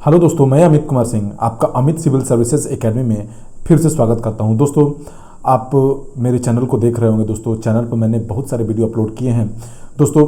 Hello दोस्तों, मैं अमित कुमार सिंह आपका अमित सिविल सर्विसेज एकेडमी में फिर से स्वागत करता हूं। दोस्तों, आप मेरे चैनल को देख रहे होंगे। दोस्तों, चैनल पर मैंने बहुत सारे वीडियो अपलोड किए हैं। दोस्तों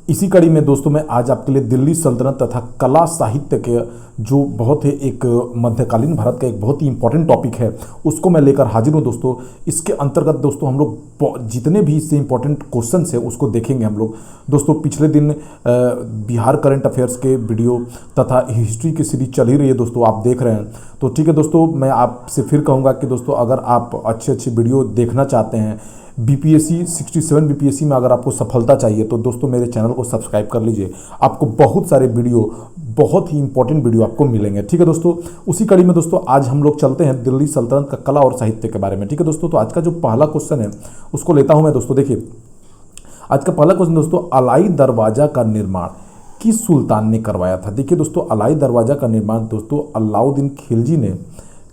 इसी कड़ी में दोस्तों मैं आज आपके लिए दिल्ली सल्तनत तथा कला साहित्य के जो बहुत ही एक मध्यकालीन भारत का एक बहुत ही इंपॉर्टेंट टॉपिक है उसको मैं लेकर हाजिर हूँ। दोस्तों इसके अंतर्गत दोस्तों हम लोग जितने भी इससे इंपॉर्टेंट क्वेश्चंस है उसको देखेंगे हम लोग। दोस्तों पिछले दिन बिहार करंट अफेयर्स के वीडियो तथा हिस्ट्री की सीरीज चल ही रही है दोस्तों, आप देख रहे हैं। तो ठीक है दोस्तों, मैं आपसे फिर कहूँगा कि दोस्तों अगर आप अच्छी अच्छी वीडियो देखना चाहते हैं, बीपीएससी 67 बीपीएससी में अगर आपको सफलता चाहिए तो दोस्तों मेरे चैनल को सब्सक्राइब कर लीजिए। आपको बहुत सारे वीडियो, बहुत ही इंपॉर्टेंट वीडियो आपको मिलेंगे। ठीक है दोस्तों, उसी कड़ी में दोस्तों आज हम लोग चलते हैं दिल्ली सल्तनत का कला और साहित्य के बारे में। ठीक है दोस्तों, तो आज का जो पहला क्वेश्चन है उसको लेता हूं मैं। दोस्तों देखिए, आज का पहला क्वेश्चन दोस्तों, अलाई दरवाजा का निर्माण किस सुल्तान ने करवाया था? देखिए दोस्तों, अलाई दरवाजा का निर्माण दोस्तों अलाउद्दीन खिलजी ने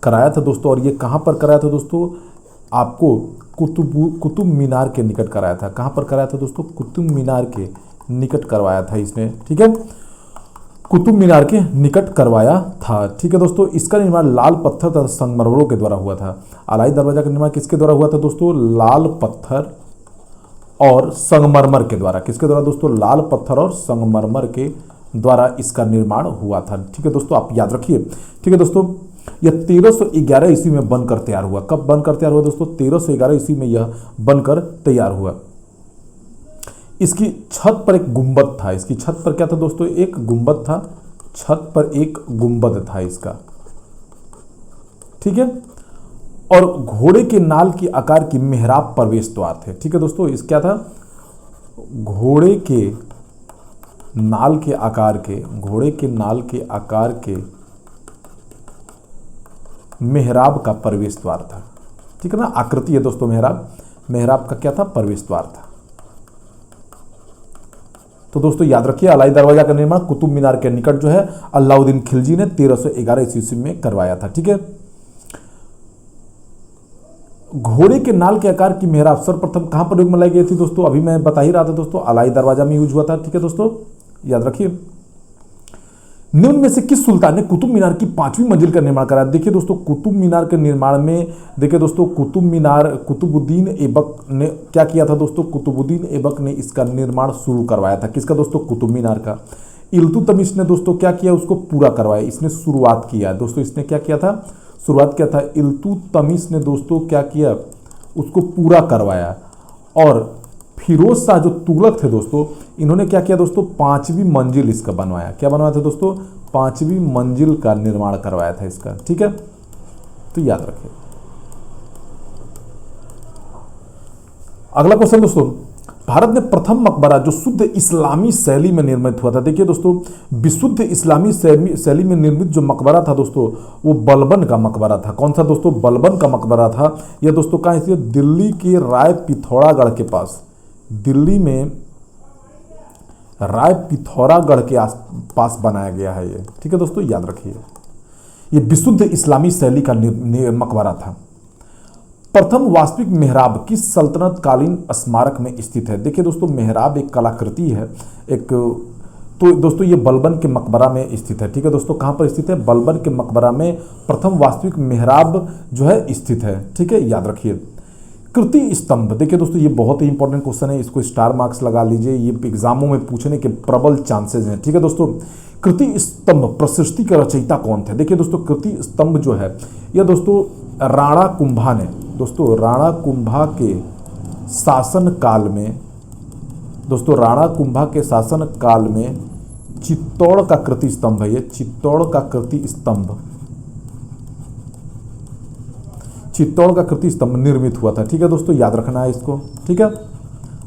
कराया था दोस्तों। और ये कहाँ पर कराया था दोस्तों? आपको कुतुब मीनार के निकट कराया था। कहाँ पर कराया था दोस्तों? कुतुब मीनार के निकट करवाया था इसने। ठीक है, कुतुब मीनार के निकट करवाया था। ठीक है दोस्तों, इसका निर्माण लाल पत्थर तथा संगमरमरों के द्वारा हुआ था। अलाई दरवाजा का निर्माण किसके द्वारा हुआ था दोस्तों? लाल पत्थर और संगमरमर के द्वारा। किसके द्वारा दोस्तों? लाल पत्थर और संगमरमर के द्वारा इसका निर्माण हुआ था। ठीक है दोस्तों, आप याद रखिए। ठीक है दोस्तों, यह 1311 ईस्वी में बनकर तैयार हुआ। कब बनकर तैयार हुआ दोस्तों? 1311 ईस्वी में यह बनकर तैयार हुआ। इसकी छत पर एक गुंबद था। इसकी छत पर क्या था दोस्तों? एक गुंबद था। छत पर एक गुंबद था इसका। ठीक है, और घोड़े के नाल के आकार की मेहराब प्रवेश द्वार थे। ठीक है दोस्तों, इस क्या था? घोड़े के नाल के आकार के, घोड़े के नाल के आकार के मेहराब का प्रवेश द्वार था। ठीक है ना, आकृति है दोस्तों मेहराब। मेहराब का क्या था? प्रवेश द्वार था। तो दोस्तों याद रखिए, अलाई दरवाजा का निर्माण कुतुब मीनार के निकट जो है अलाउद्दीन खिलजी ने 1311 ईस्वी में करवाया था। ठीक है, घोड़े के नाल के आकार की मेहराब सर्वप्रथम कहां प्रयोग में लाई गई थी दोस्तों? अभी मैं बता ही रहा था दोस्तों, अलाई दरवाजा में यूज हुआ था। ठीक है दोस्तों, याद रखिए। निम्न में से किस सुल्तान ने कुतुब मीनार की 5वीं मंजिल का निर्माण कराया? देखिए दोस्तों, कुतुब मीनार के निर्माण में देखिए दोस्तों, कुतुबुद्दीन ऐबक ने क्या किया था दोस्तों? कुतुबुद्दीन ऐबक ने इसका निर्माण शुरू करवाया था। किसका दोस्तों? कुतुब मीनार का। इल्तुतमिश ने दोस्तों क्या किया? उसको पूरा करवाया। इसने शुरुआत किया दोस्तों। इसने क्या किया था? शुरुआत किया था। इल्तुतमिश ने दोस्तों क्या किया? उसको पूरा करवाया। और फिरोज शाह जो तुगलक थे दोस्तों, इन्होंने क्या किया दोस्तों? 5वीं मंजिल इसका बनवाया। क्या बनवाया था दोस्तों? 5वीं मंजिल का निर्माण करवाया था इसका। ठीक है, तो याद रखें। अगला क्वेश्चन दोस्तों, भारत में प्रथम मकबरा जो शुद्ध इस्लामी शैली में निर्मित हुआ था। देखिए दोस्तों, विशुद्ध इस्लामी शैली में निर्मित जो मकबरा था दोस्तों, वो बलबन का मकबरा था। कौन सा दोस्तों? बलबन का मकबरा था। यह दोस्तों कहाँ है? दिल्ली के राय पिथौरागढ़ के पास। दिल्ली में राय पिथौरागढ़ के आसपास बनाया गया है ये। ठीक है दोस्तों, याद रखिए। ये विशुद्ध इस्लामी शैली का मकबरा था। प्रथम वास्तविक मेहराब किस सल्तनत कालीन स्मारक में स्थित है? देखिए दोस्तों, मेहराब एक कलाकृति है एक। तो दोस्तों ये बलबन के मकबरा में स्थित है। ठीक है दोस्तों, कहाँ पर स्थित है? बलबन के मकबरा में प्रथम वास्तविक मेहराब जो है स्थित है। ठीक है, याद रखिए। कृति स्तंभ, देखिए दोस्तों ये बहुत ही इंपॉर्टेंट क्वेश्चन है, इसको स्टार मार्क्स लगा लीजिए। ये एग्जामों में पूछने के प्रबल चांसेस हैं। ठीक है दोस्तों, कृति स्तंभ प्रशस्ति के रचयिता कौन थे? देखिए दोस्तों, कृति स्तंभ जो है यह दोस्तों राणा कुंभा ने, दोस्तों राणा कुंभा के शासन काल में, दोस्तों राणा कुंभा के शासन काल में चित्तौड़ का कृति स्तंभ है। ये चित्तौड़ का कृति स्तंभ, चित्तौड़ का कृति स्तंभ निर्मित हुआ था। ठीक है दोस्तों, याद रखना है इसको। ठीक है,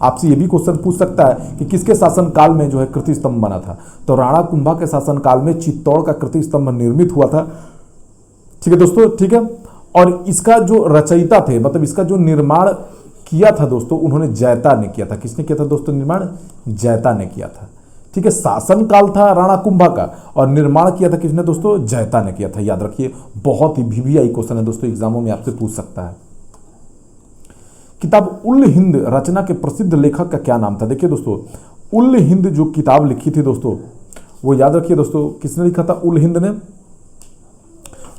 आपसे ये भी क्वेश्चन पूछ सकता है कि किसके शासन काल में जो है कृति स्तंभ बना था? तो राणा कुंभा के शासन काल में चित्तौड़ का कृति स्तंभ निर्मित हुआ था। ठीक है दोस्तों, ठीक है। और इसका जो रचयिता थे, मतलब इसका जो निर्माण किया था दोस्तों, उन्होंने जैता ने किया था। किसने किया था दोस्तों निर्माण? जैता ने किया था। ठीक है, शासन काल था राणा कुंभा का और निर्माण किया था किसने दोस्तों? जैता ने किया था। याद रखिए, बहुत ही वीवीआई क्वेश्चन है दोस्तों, एग्जामों में आपसे पूछ सकता है। किताब उल हिंद रचना के प्रसिद्ध लेखक का क्या नाम था? देखिए दोस्तों, उल हिंद जो किताब लिखी थी दोस्तों, वो याद रखिए दोस्तों, किसने लिखा था? उल हिंद ने।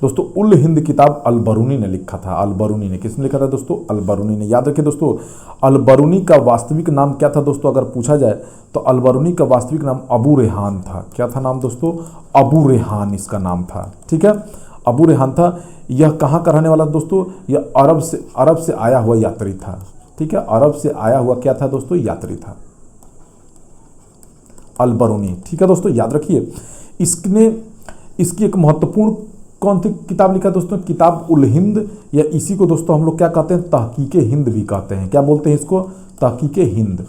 दोस्तों उल हिंद किताब अल-बरूनी ने लिखा था। अल-बरूनी ने किसने लिखा था दोस्तों? अल-बरूनी ने। याद रखिए दोस्तों, अल-बरूनी का वास्तविक नाम क्या था दोस्तों? अगर पूछा जाए तो अल-बरूनी का वास्तविक नाम अबू रेहान था। क्या था नाम दोस्तों? अबू रेहान इसका नाम था। ठीक है, अबू रेहान था। यह कहाँ का रहने वाला दोस्तों? यह अरब से आया हुआ यात्री था। ठीक है, अरब से आया हुआ क्या था दोस्तों? यात्री था अल-बरूनी। ठीक है दोस्तों, याद रखिए। इसकी एक महत्वपूर्ण कौन सी किताब लिखा दोस्तों? किताब उल हिंद, या इसी को दोस्तों हम लोग क्या कहते हैं? तहकीके हिंद भी कहते हैं। क्या बोलते हैं इसको? तहकीके हिंद।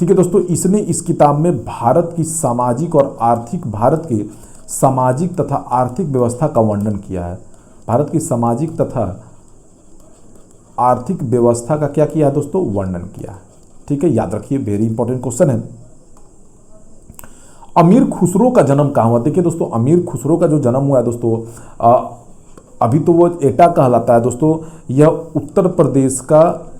ठीक है दोस्तों, इसने इस किताब में भारत की सामाजिक तथा आर्थिक व्यवस्था का वर्णन किया है। भारत की सामाजिक तथा आर्थिक व्यवस्था का क्या किया है दोस्तों? वर्णन किया है। ठीक है, याद रखिए, वेरी इंपॉर्टेंट क्वेश्चन है। अमीर खुसरो का जन्म कहाँ हुआ? देखिए दोस्तों, अमीर खुसरो का जो जन्म हुआ है दोस्तों, अभी तो वो एटा कहलाता है दोस्तों। यह उत्तर प्रदेश का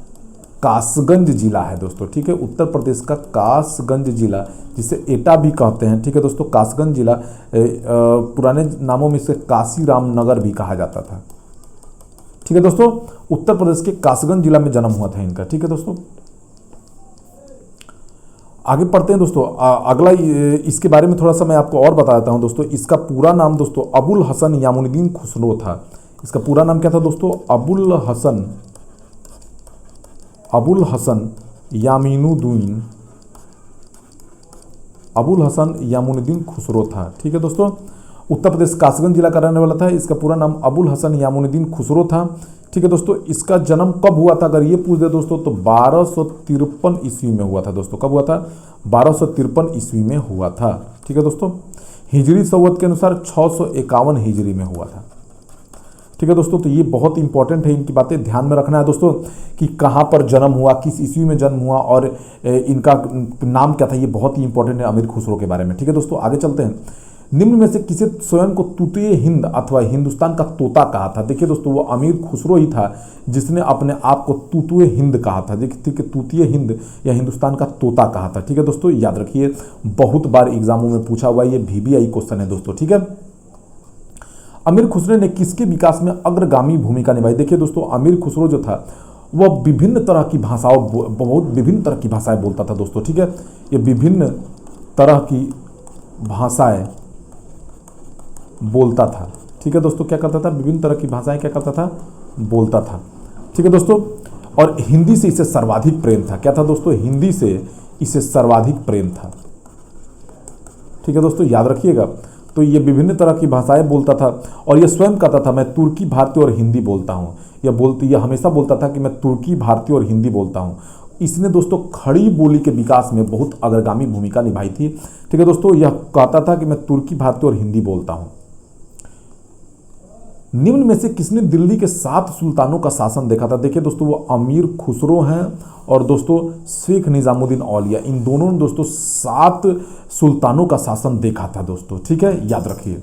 कासगंज जिला है दोस्तों। ठीक है, उत्तर प्रदेश का कासगंज जिला, जिसे एटा भी कहते हैं। ठीक है दोस्तों, कासगंज जिला, पुराने नामों में इसे काशीराम नगर भी कहा जाता था। ठीक है दोस्तों, उत्तर प्रदेश के कासगंज जिला में जन्म हुआ था इनका। ठीक है दोस्तों, आगे पढ़ते हैं दोस्तों। अगला इसके बारे में थोड़ा सा मैं आपको और बता देता हूं दोस्तों। इसका पूरा नाम दोस्तों अबुल हसन यामुनुद्दीन खुसरो था। इसका पूरा नाम क्या था दोस्तों? अबुल हसन यामुनुद्दीन खुसरो था। ठीक है दोस्तों, उत्तर प्रदेश कासगंज जिला का रहने वाला था। इसका पूरा नाम अबुल हसन यामुनुद्दीन खुसरो था। ठीक है दोस्तों, इसका जन्म कब हुआ था? अगर ये पूछ दे दोस्तों तो 1253 ईस्वी में हुआ था दोस्तों। कब हुआ था? 1253 ईस्वी में हुआ था। ठीक है दोस्तों, हिजरी संवत के अनुसार 651 हिजरी में हुआ था। ठीक है दोस्तों, तो ये बहुत इंपॉर्टेंट है, इनकी बातें ध्यान में रखना है दोस्तों कि कहाँ पर जन्म हुआ, किस ईस्वी में जन्म हुआ और इनका नाम क्या था। ये बहुत ही इंपॉर्टेंट है अमीर खुसरो के बारे में। ठीक है दोस्तों, आगे चलते हैं। निम्न में से किसे स्वयं को तूतीय हिंद अथवा हिंदुस्तान का तोता कहा था? देखिए दोस्तों, वो अमीर खुसरो ही था जिसने अपने आप को तूतीय हिंद कहा था। देखिए, तूतीय हिंद या हिंदुस्तान का तोता कहा था। ठीक है दोस्तों, याद रखिए, बहुत बार एग्जामों में पूछा हुआ ये VBI क्वेश्चन है दोस्तों। ठीक है, अमीर खुसरो ने किसके विकास में अग्रगामी भूमिका निभाई? देखिए दोस्तों, अमीर खुसरो जो था वह विभिन्न तरह की भाषाएं बोलता था दोस्तों। ठीक है, ये विभिन्न तरह की भाषाएं बोलता था। ठीक है दोस्तों, क्या करता था? विभिन्न तरह की भाषाएं क्या करता था? बोलता था। ठीक है दोस्तों, और हिंदी से इसे सर्वाधिक प्रेम था। क्या था दोस्तों? हिंदी से इसे सर्वाधिक प्रेम था। ठीक है दोस्तों, याद रखिएगा। तो ये विभिन्न तरह की भाषाएं बोलता था और यह स्वयं कहता था मैं तुर्की, भारतीय और हिंदी बोलता हूँ। यह हमेशा बोलता था कि मैं तुर्की, भारतीय और हिंदी बोलता हूँ। इसने दोस्तों खड़ी बोली के विकास में बहुत अग्रगामी भूमिका निभाई थी। ठीक है दोस्तों, यह कहता था कि मैं तुर्की, भारतीय और हिंदी बोलता हूँ। निम्न में से किसने दिल्ली के 7 सुल्तानों का शासन देखा था? देखिए दोस्तों, वो अमीर खुसरो हैं और दोस्तों शेख निजामुद्दीन औलिया, इन दोनों ने दोस्तों 7 सुल्तानों का शासन देखा था दोस्तों। ठीक है, याद रखिए।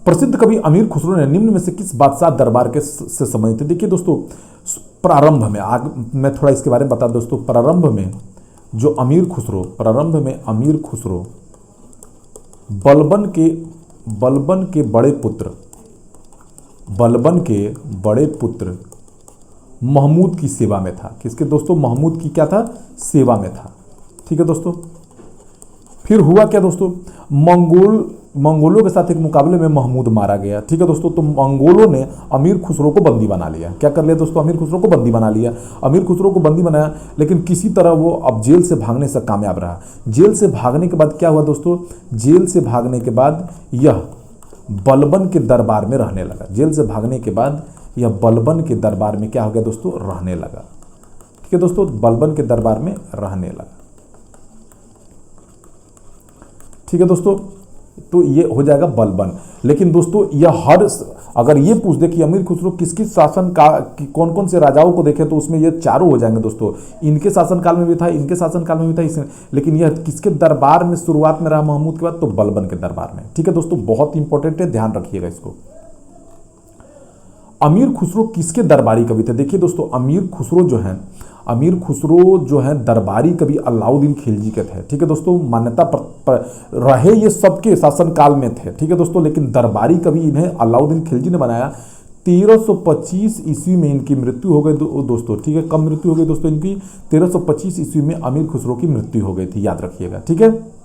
प्रसिद्ध कवि अमीर खुसरो ने निम्न में से किस बादशाह दरबार के से संबंधित है? देखिए दोस्तों, प्रारंभ में मैं थोड़ा इसके बारे में बता दोस्तों। प्रारंभ में अमीर खुसरो बलबन के बड़े पुत्र महमूद की सेवा में था। किसके दोस्तों? महमूद की क्या था? सेवा में था। ठीक है दोस्तों, फिर हुआ क्या दोस्तों? मंगोलों के साथ एक मुकाबले में महमूद मारा गया। ठीक है दोस्तों, तो मंगोलों ने अमीर खुसरो को बंदी बना लिया। क्या कर लिया दोस्तों? अमीर खुसरो को बंदी बना लिया। अमीर खुसरो को बंदी बनाया, लेकिन किसी तरह वो अब जेल से भागने से कामयाब रहा। जेल से भागने के बाद क्या हुआ दोस्तों? जेल से भागने के बाद यह बलबन के दरबार में रहने लगा। जेल से भागने के बाद यह बलबन के दरबार में क्या हो गया दोस्तों? रहने लगा। ठीक है दोस्तों, बलबन के दरबार में रहने लगा। ठीक है दोस्तों, तो ये हो जाएगा बलबन। लेकिन दोस्तों, यह अगर ये पूछ दे कि अमीर खुसरो किस शासन का कौन कौन से राजाओं को देखे, तो उसमें ये चारों हो जाएंगे दोस्तों। इनके शासनकाल में भी था, इनके शासनकाल में भी था, इसमें। लेकिन यह किसके दरबार में शुरुआत में रहा महमूद के बाद? तो बलबन के दरबार में। ठीक है दोस्तों, बहुत इंपॉर्टेंट है, ध्यान रखिएगा इसको। अमीर खुसरो किसके दरबारी कवि थे? देखिए दोस्तों, अमीर खुसरो जो है अमीर खुसरो जो है दरबारी कवि अलाउद्दीन खिलजी के थे। ठीक है दोस्तों, मान्यता रहे ये सबके शासनकाल में थे। ठीक है दोस्तों, लेकिन दरबारी कवि इन्हें अलाउद्दीन खिलजी ने बनाया। 1325 ईस्वी में इनकी मृत्यु हो गई दोस्तों। ठीक है, कब मृत्यु हो गई दोस्तों इनकी? 1325 ईस्वी में अमीर खुसरो की मृत्यु हो गई थी, याद रखिएगा। ठीक है,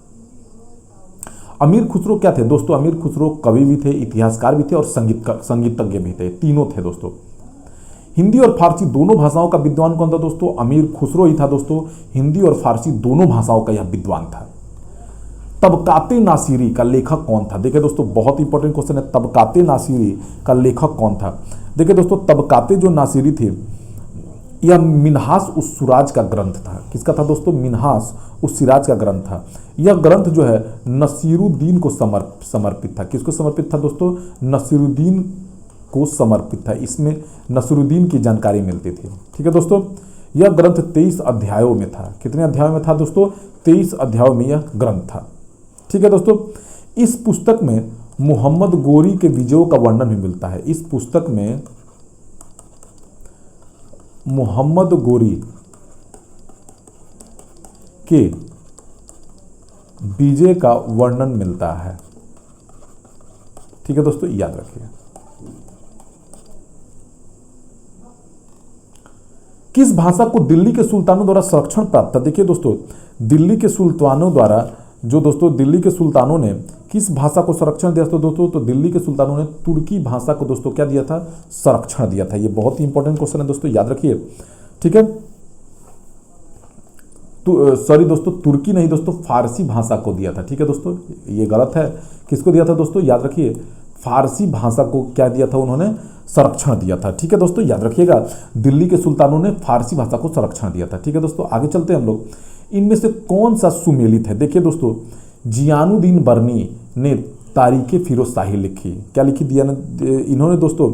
अमीर खुसरो क्या थे दोस्तों? अमीर खुसरो कवि भी थे, इतिहासकार भी थे और संगीतज्ञ भी थे, तीनों थे दोस्तों। हिंदी और फारसी दोनों भाषाओं का विद्वान कौन था दोस्तों? अमीर खुसरो ही था दोस्तों। हिंदी और फारसी दोनों भाषाओं का यह विद्वान था। तबकाते नासिरी का लेखक कौन था? देखिए दोस्तों, बहुत इंपॉर्टेंट क्वेश्चन है, तबकाते नासिरी का लेखक कौन था? देखिए दोस्तों, तबकाते जो नासिरी थी यह मिन्हास उस सिराज का ग्रंथ था। किसका था दोस्तों? मिन्हास उस सिराज का ग्रंथ था। यह ग्रंथ जो है नसीरुद्दीन को समर्पित था। किसको समर्पित था दोस्तों? नसीरुद्दीन को समर्पित था। इसमें नसीरुद्दीन की जानकारी मिलती थी। ठीक है दोस्तों, यह ग्रंथ 23 अध्यायों में था। कितने अध्यायों में था दोस्तों? 23 अध्यायों में यह ग्रंथ था। ठीक है दोस्तों, इस पुस्तक में मोहम्मद गोरी के विजयों का वर्णन भी मिलता है। इस पुस्तक में मोहम्मद गोरी के विजय का वर्णन मिलता है। ठीक है दोस्तों, याद रखिए। किस भाषा को दिल्ली के सुल्तानों द्वारा संरक्षण प्राप्त था? देखिए दोस्तों, दिल्ली के सुल्तानों द्वारा दिल्ली के सुल्तानों ने किस भाषा को संरक्षण दिया था दोस्तों? तो दिल्ली के सुल्तानों ने तुर्की भाषा को दोस्तों क्या दिया था? संरक्षण दिया था। ये बहुत ही इंपॉर्टेंट क्वेश्चन है दोस्तों, याद रखिए। ठीक है, सॉरी दोस्तों, तुर्की नहीं दोस्तों, फारसी भाषा को दिया था। ठीक है दोस्तों, ये गलत है। किसको दिया था दोस्तों? याद रखिए, फारसी भाषा को क्या दिया था उन्होंने? संरक्षण दिया था। ठीक है दोस्तों, याद रखिएगा, दिल्ली के सुल्तानों ने फारसी भाषा को संरक्षण दिया था। ठीक है दोस्तों, आगे चलते हैं हम लोग। इनमें से कौन सा सुमेलित है? देखिए दोस्तों, जियानुद्दीन बर्नी ने तारीखे फिरोज शाही लिखी। क्या लिखी दिया इन्होंने दोस्तों?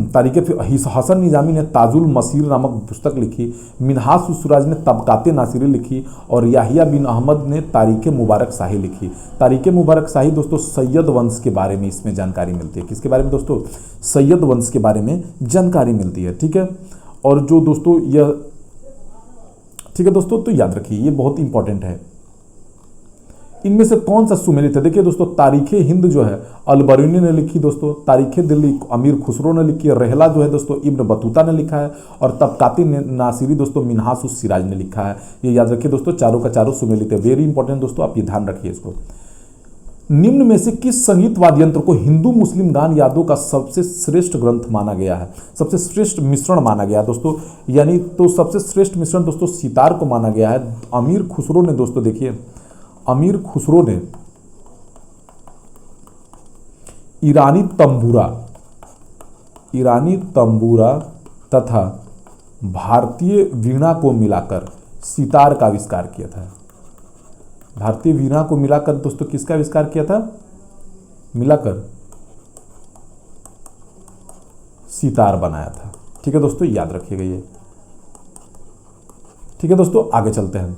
तारीखे हसन निजामी ने ताजुल मसीर नामक पुस्तक लिखी। मिन्हास उस सिराज ने तबकाते नासिरी लिखी और याहिया बिन अहमद ने तारीखे मुबारक शाही लिखी। तारीखे मुबारक शाही दोस्तों सैयद वंश के बारे में इसमें जानकारी मिलती है। किसके बारे में दोस्तों? सैयद वंश के बारे में जानकारी मिलती है। ठीक है, और जो दोस्तों यह, ठीक है दोस्तों, तो याद रखिए ये बहुत इंपॉर्टेंट है। इनमें से कौन सा सुमेलित है? देखिए दोस्तों, तारीखे हिंद जो है अलबरूनी ने लिखी दोस्तों। तारीखे दिल्ली अमीर खुसरो ने लिखी। रहला जो है दोस्तों इब्न बतूता ने लिखा है। और तबकाती नासिरी दोस्तों मिन्हास उस सिराज ने लिखा है। ये याद रखिए दोस्तों, चारों का चारों सुमेलित है। वेरी इंपॉर्टेंट दोस्तों, आप ये ध्यान रखिए इसको। निम्न में से किस संगीत वाद्य यंत्र को हिंदू मुस्लिम गान यादों का सबसे श्रेष्ठ ग्रंथ माना गया है? सबसे श्रेष्ठ मिश्रण माना गया है दोस्तों, यानी तो सबसे श्रेष्ठ मिश्रण दोस्तों सितार को माना गया है। अमीर खुसरो ने दोस्तों, देखिए अमीर खुसरो ने ईरानी तंबूरा तथा भारतीय वीणा को मिलाकर सितार का आविष्कार किया था। भारतीय वीणा को मिलाकर दोस्तों किसका आविष्कार किया था? मिलाकर सितार बनाया था। ठीक है दोस्तों, याद रखिएगा ये। ठीक है दोस्तों, आगे चलते हैं।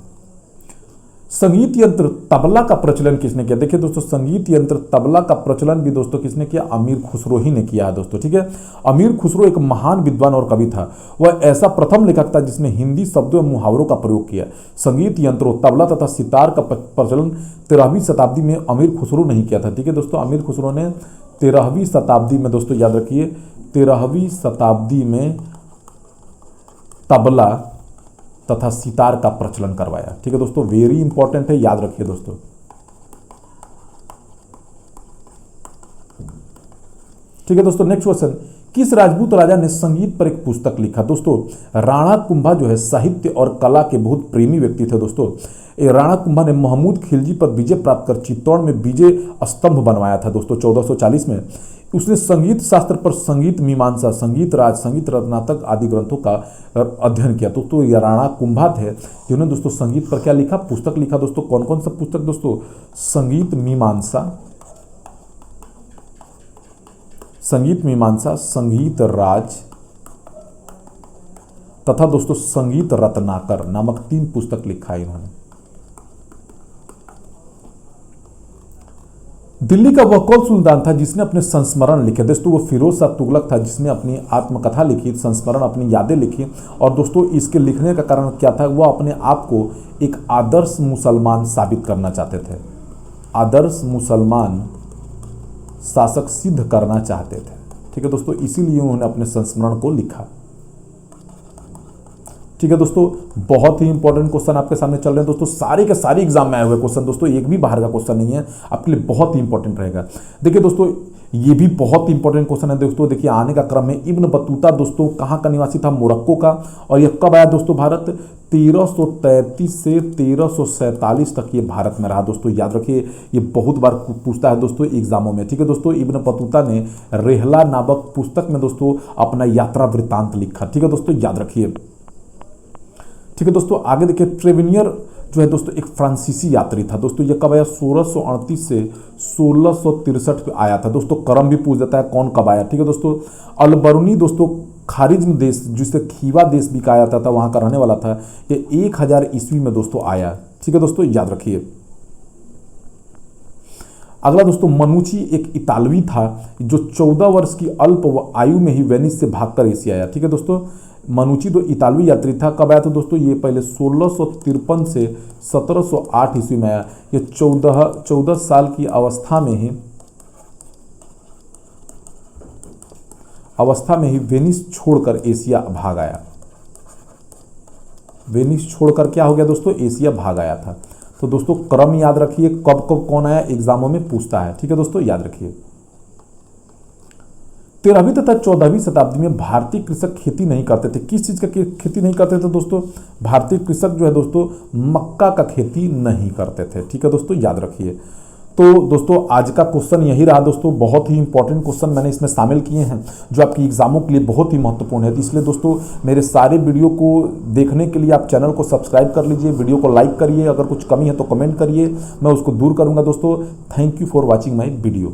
संगीत यंत्र तबला का प्रचलन किसने किया? देखिए दोस्तों, संगीत यंत्र तबला का प्रचलन भी दोस्तों किसने किया? अमीर खुसरो ही ने किया है दोस्तों। ठीक है, अमीर खुसरो एक महान विद्वान और कवि था। वह ऐसा प्रथम लेखक था जिसने हिंदी शब्दों एवं मुहावरों का प्रयोग किया। संगीत यंत्रों तबला तथा सितार का प्रचलन 13वीं शताब्दी में अमीर खुसरो नहीं किया था। ठीक है दोस्तों, अमीर खुसरो ने 13वीं शताब्दी में दोस्तों, याद रखिए, 13वीं शताब्दी में तबला तथा सितार का प्रचलन करवाया। ठीक है दोस्तों, वेरी इंपॉर्टेंट है, याद रखिए दोस्तों। ठीक है दोस्तों, नेक्स्ट क्वेश्चन। किस राजपूत राजा ने संगीत पर एक पुस्तक लिखा? दोस्तों राणा कुंभा जो है साहित्य और कला के बहुत प्रेमी व्यक्ति थे दोस्तों। राणा कुंभा ने महमूद खिलजी पर विजय प्राप्त कर चित्तौड़ में विजय स्तंभ बनवाया था दोस्तों 1440 में। उसने संगीत शास्त्र पर संगीत मीमांसा, संगीत राज, संगीत रत्नातक आदि ग्रंथों का अध्ययन किया। दोस्तों ये राणा कुंभा थे जिन्होंने दोस्तों संगीत पर क्या लिखा? पुस्तक लिखा दोस्तों। कौन कौन सा पुस्तक दोस्तों? संगीत मीमांसा, संगीत राज तथा दोस्तों संगीत रत्नाकर नामक 3 पुस्तक लिखा है इन्होंने। दिल्ली का वह कौन सुल्तान था जिसने अपने संस्मरण लिखे? दोस्तों वो फिरोज शाह तुगलक था जिसने अपनी आत्मकथा लिखी, संस्मरण, अपनी यादें लिखी। और दोस्तों इसके लिखने का कारण क्या था? वह अपने आप को एक आदर्श मुसलमान साबित करना चाहते थे, आदर्श मुसलमान शासक सिद्ध करना चाहते थे। ठीक है दोस्तों, इसीलिए उन्होंने अपने संस्मरण को लिखा। ठीक है दोस्तों, बहुत ही इंपॉर्टेंट क्वेश्चन आपके सामने चल रहे हैं दोस्तों, सारे के सारे एग्जाम में आए हुए क्वेश्चन दोस्तों, एक भी बाहर का क्वेश्चन नहीं है, आपके लिए बहुत ही इंपॉर्टेंट रहेगा। देखिए दोस्तों, ये भी बहुत इंपॉर्टेंट क्वेश्चन है दोस्तों। देखिए आने का क्रम है। इब्न बतूता दोस्तों कहाँ का निवासी था? मोरक्को का। और यह कब आया दोस्तों भारत? 1333 से 1347 तक ये भारत में रहा दोस्तों, याद रखिए। ये बहुत बार पूछता है दोस्तों एग्जामों में। ठीक है दोस्तों, इब्न बतूता ने रेहला नामक पुस्तक में दोस्तों अपना यात्रा वृत्तांत लिखा। ठीक है दोस्तों, याद रखिए। ठीक है दोस्तों, आगे देखिए, ट्रेवेनियर जो है दोस्तों एक फ्रांसीसी यात्री था दोस्तों। ये कब आया? 1638 से 1663 पे आया था दोस्तों। क्रम भी पूछ देता है कौन कब आया। ठीक है दोस्तों, अलबरूनी दोस्तों खारिज्म देश जिसे खीवा देश भी कहा जाता था, वहां का रहने वाला था। ये 1000 ईस्वी में दोस्तों आया। ठीक है दोस्तों, याद रखिए। अगला दोस्तों, मनुची एक इतालवी था जो 14 वर्ष की अल्प आयु में ही वेनिस से भागकर एशिया आया। ठीक है दोस्तों, मनुची दो इतालवी यात्री था। कब आया था दोस्तों? ये पहले 1653 से 1708 ईस्वी में आया। ये 14 साल की अवस्था में ही वेनिस छोड़कर एशिया भाग आया। वेनिस छोड़कर क्या हो गया दोस्तों? एशिया भाग आया था। तो दोस्तों क्रम याद रखिए, कब कब कौन आया, एग्जामों में पूछता है। ठीक है दोस्तों, याद रखिए। 13वीं तथा 14वीं शताब्दी में भारतीय कृषक खेती नहीं करते थे। किस चीज़ का खेती नहीं करते थे दोस्तों? भारतीय कृषक जो है दोस्तों मक्का का खेती नहीं करते थे। ठीक है दोस्तों, याद रखिए। तो दोस्तों आज का क्वेश्चन यही रहा दोस्तों। बहुत ही इंपॉर्टेंट क्वेश्चन मैंने इसमें शामिल किए हैं जो आपकी एग्जामों के लिए बहुत ही महत्वपूर्ण है। तो इसलिए दोस्तों मेरे सारे वीडियो को देखने के लिए आप चैनल को सब्सक्राइब कर लीजिए, वीडियो को लाइक करिए, अगर कुछ कमी है तो कमेंट करिए, मैं उसको दूर करूँगा दोस्तों। Thank you for watching my video.